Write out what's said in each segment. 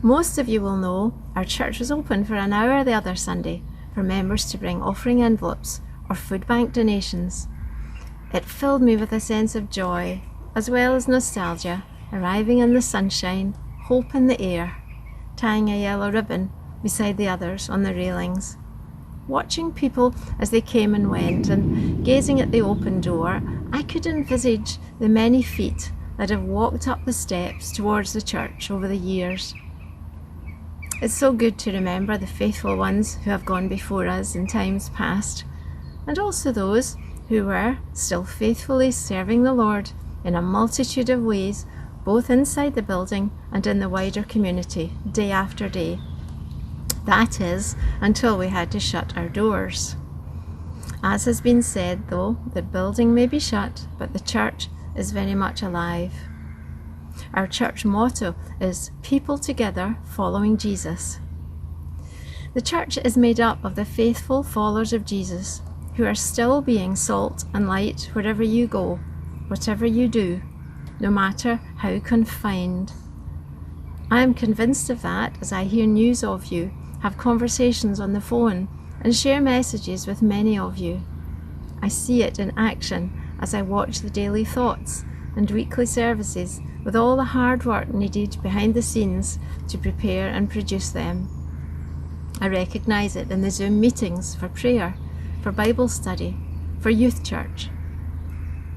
Most of you will know our church was open for an hour the other Sunday for members to bring offering envelopes or food bank donations. It filled me with a sense of joy, as well as nostalgia, arriving in the sunshine, hope in the air, tying a yellow ribbon beside the others on the railings. Watching people as they came and went and gazing at the open door, I could envisage the many feet that have walked up the steps towards the church over the years. It's so good to remember the faithful ones who have gone before us in times past, and also those who were still faithfully serving the Lord in a multitude of ways, both inside the building and in the wider community, day after day. That is, until we had to shut our doors. As has been said, though, the building may be shut, but the church is very much alive. Our church motto is "People Together Following Jesus." The church is made up of the faithful followers of Jesus who are still being salt and light wherever you go, whatever you do, no matter how confined. I am convinced of that as I hear news of you, have conversations on the phone, and share messages with many of you. I see it in action as I watch the daily thoughts and weekly services with all the hard work needed behind the scenes to prepare and produce them. I recognise it in the Zoom meetings for prayer, for Bible study, for youth church.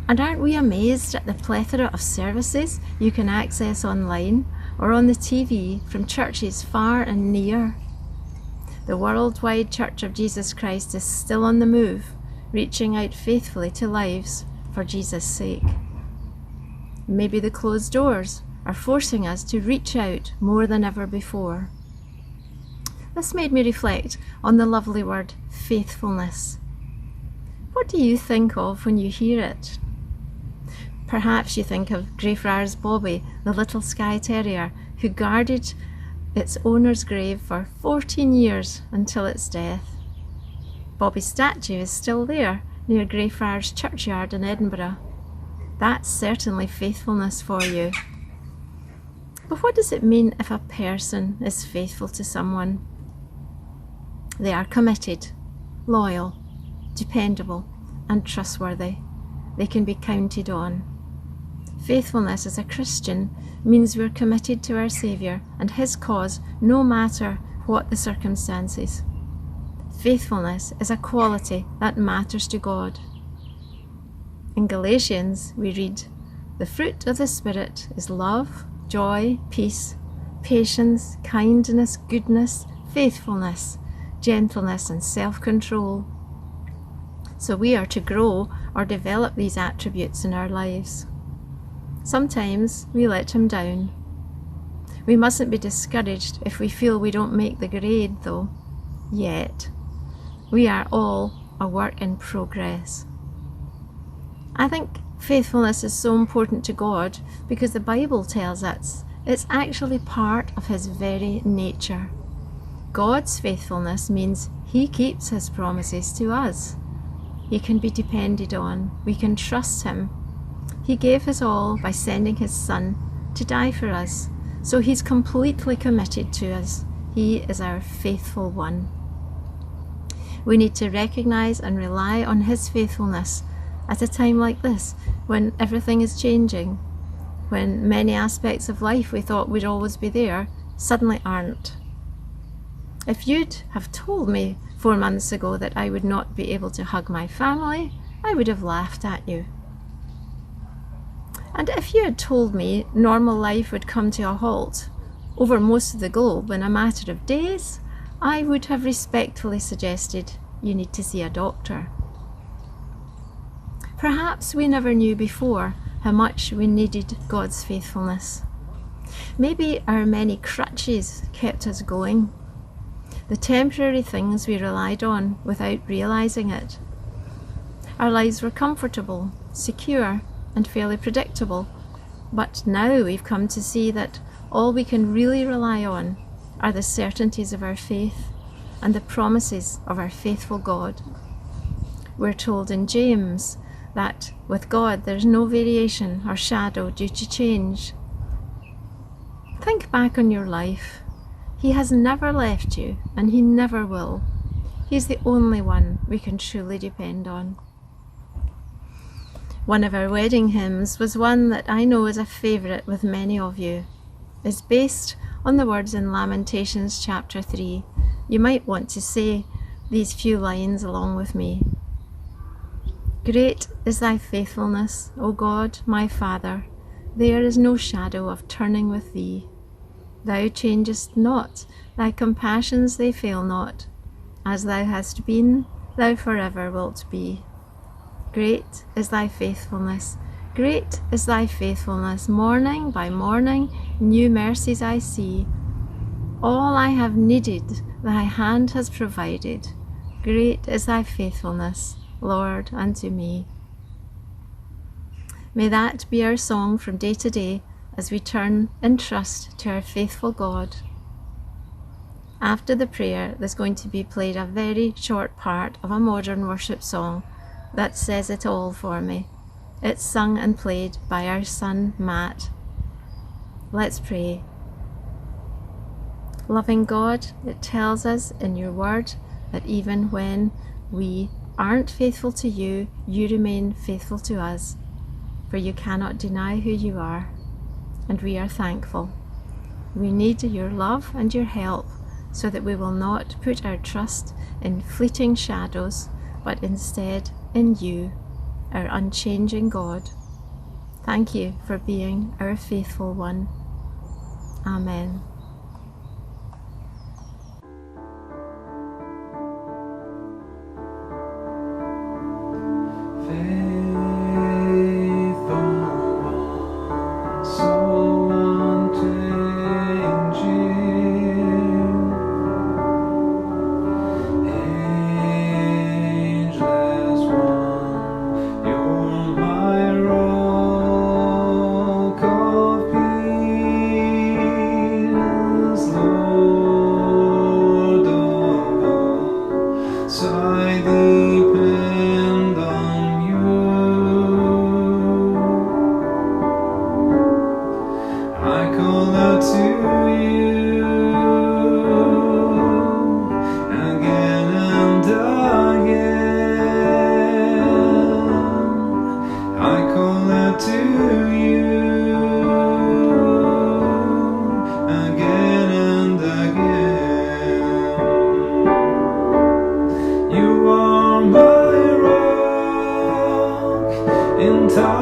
And aren't we amazed at the plethora of services you can access online or on the TV from churches far and near? The worldwide Church of Jesus Christ is still on the move, reaching out faithfully to lives for Jesus' sake. Maybe the closed doors are forcing us to reach out more than ever before. This made me reflect on the lovely word faithfulness. What do you think of when you hear it? Perhaps you think of Greyfriars Bobby, the little Skye Terrier who guarded its owner's grave for 14 years until its death. Bobby's statue is still there near Greyfriars Churchyard in Edinburgh. That's certainly faithfulness for you. But what does it mean if a person is faithful to someone? They are committed, loyal, dependable, and trustworthy. They can be counted on. Faithfulness as a Christian means we're committed to our Saviour and His cause no matter what the circumstances. Faithfulness is a quality that matters to God. In Galatians we read, "The fruit of the Spirit is love, joy, peace, patience, kindness, goodness, faithfulness, gentleness, and self-control." So we are to grow or develop these attributes in our lives. Sometimes we let Him down. We mustn't be discouraged if we feel we don't make the grade, though, yet. We are all a work in progress. I think faithfulness is so important to God because the Bible tells us it's actually part of His very nature. God's faithfulness means He keeps His promises to us. He can be depended on. We can trust Him. He gave His all by sending His Son to die for us, so He's completely committed to us. He is our faithful one. We need to recognise and rely on His faithfulness at a time like this, when everything is changing, when many aspects of life we thought would always be there suddenly aren't. If you'd have told me 4 months ago that I would not be able to hug my family, I would have laughed at you. And if you had told me normal life would come to a halt over most of the globe in a matter of days, I would have respectfully suggested you need to see a doctor. Perhaps we never knew before how much we needed God's faithfulness. Maybe our many crutches kept us going, the temporary things we relied on without realising it. Our lives were comfortable, secure, and fairly predictable, but now we've come to see that all we can really rely on are the certainties of our faith and the promises of our faithful God. We're told in James that with God there's no variation or shadow due to change. Think back on your life. He has never left you, and He never will. He's the only one we can truly depend on. One of our wedding hymns was one that I know is a favourite with many of you. It's based on the words in Lamentations chapter 3. You might want to say these few lines along with me. Great is thy faithfulness, O God, my Father. There is no shadow of turning with thee. Thou changest not, thy compassions they fail not. As thou hast been, thou forever wilt be. Great is thy faithfulness, great is thy faithfulness. Morning by morning, new mercies I see. All I have needed, thy hand has provided. Great is thy faithfulness, Lord, unto me. May that be our song from day to day as we turn in trust to our faithful God. After the prayer, there's going to be played a very short part of a modern worship song that says it all for me. It's sung and played by our son Matt. Let's pray. Loving God, it tells us in your word that even when we aren't faithful to you, you remain faithful to us, for you cannot deny who you are, and we are thankful. We need your love and your help so that we will not put our trust in fleeting shadows, but instead in you, our unchanging God. Thank you for being our faithful one. Amen. In time